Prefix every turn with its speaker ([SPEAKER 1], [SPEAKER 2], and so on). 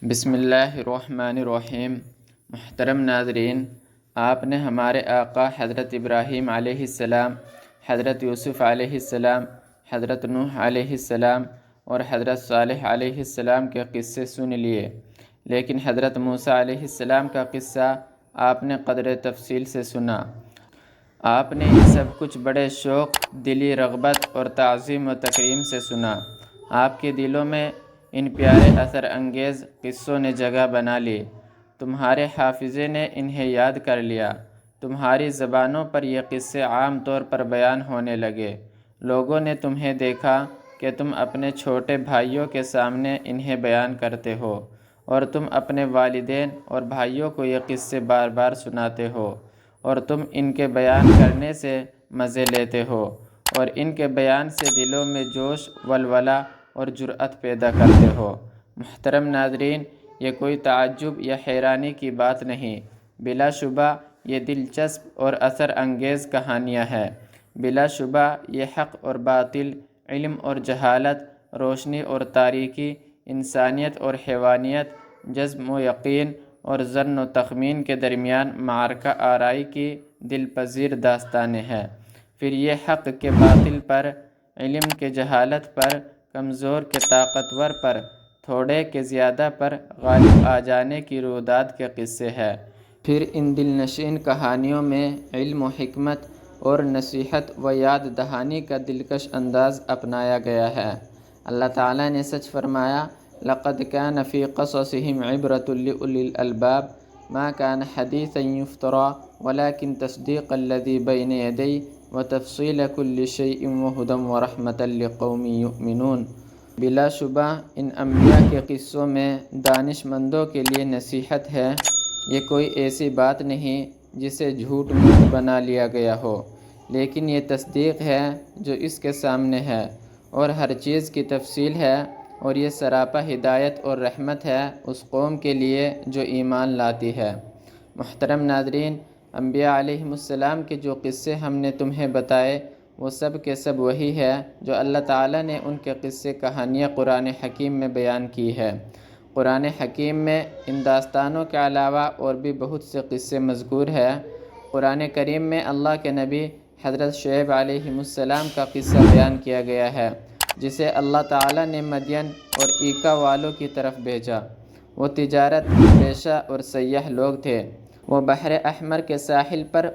[SPEAKER 1] بسم اللہ الرحمن الرحیم۔ محترم ناظرین، آپ نے ہمارے آقا حضرت ابراہیم علیہ السلام، حضرت یوسف علیہ السلام، حضرت نوح علیہ السلام اور حضرت صالح علیہ السلام کے قصے سن لیے، لیکن حضرت موسیٰ علیہ السلام کا قصہ آپ نے قدر تفصیل سے سنا۔ آپ نے یہ سب کچھ بڑے شوق، دلی رغبت اور تعظیم و تکریم سے سنا۔ آپ کے دلوں میں ان پیارے اثر انگیز قصوں نے جگہ بنا لی، تمہارے حافظے نے انہیں یاد کر لیا، تمہاری زبانوں پر یہ قصے عام طور پر بیان ہونے لگے، لوگوں نے تمہیں دیکھا کہ تم اپنے چھوٹے بھائیوں کے سامنے انہیں بیان کرتے ہو، اور تم اپنے والدین اور بھائیوں کو یہ قصے بار بار سناتے ہو، اور تم ان کے بیان کرنے سے مزے لیتے ہو، اور ان کے بیان سے دلوں میں جوش، ولولہ اور جرأت پیدا کرتے ہو۔ محترم ناظرین، یہ کوئی تعجب یا حیرانی کی بات نہیں، بلا شبہ یہ دلچسپ اور اثر انگیز کہانیاں ہیں۔ بلا شبہ یہ حق اور باطل، علم اور جہالت، روشنی اور تاریکی، انسانیت اور حیوانیت، جزم و یقین اور ظن و تخمین کے درمیان معرکہ آرائی کی دل پذیر داستانیں ہیں۔ پھر یہ حق کے باطل پر، علم کے جہالت پر، کمزور کے طاقتور پر، تھوڑے کے زیادہ پر غالب آ جانے کی روداد کے قصے ہیں۔ پھر ان دل نشین کہانیوں میں علم و حکمت اور نصیحت و یاد دہانی کا دلکش انداز اپنایا گیا ہے۔ اللہ تعالیٰ نے سچ فرمایا، لَقَدْ كَانَ فِي قَصَصِهِمْ عِبْرَةٌ لِأُولِي الْأَلْبَابِ مَا كَانَ حَدِيثًا يُفْتَرَىٰ وَلَٰكِن تَصْدِيقَ الَّذِي بَيْنَ يَدَيْهِ وَتَفْصِيلَ كُلِّ شَيْءٍ وَهُدًى وَرَحْمَةً لِقَوْمٍ يُؤْمِنُونَ۔ بلا شبہ ان انبیاء کے قصوں میں دانش مندوں کے لیے نصیحت ہے۔ یہ کوئی ایسی بات نہیں جسے جھوٹ موٹ بنا لیا گیا ہو، لیکن یہ تصدیق ہے جو اس کے سامنے ہے، اور ہر چیز کی تفصیل ہے، اور یہ سراپا ہدایت اور رحمت ہے اس قوم کے لیے جو ایمان لاتی ہے۔ محترم ناظرین، انبیاء علیہم السلام کے جو قصے ہم نے تمہیں بتائے، وہ سب کے سب وہی ہے جو اللہ تعالیٰ نے ان کے قصے کہانیاں قرآن حکیم میں بیان کی ہے۔ قرآن حکیم میں ان داستانوں کے علاوہ اور بھی بہت سے قصے مذکور ہیں۔ قرآن کریم میں اللہ کے نبی حضرت شعیب علیہ السلام کا قصہ بیان کیا گیا ہے، جسے اللہ تعالیٰ نے مدین اور ایکا والوں کی طرف بھیجا۔ وہ تجارت پیشہ اور سیاح لوگ تھے۔ وہ بحر احمر کے ساحل پر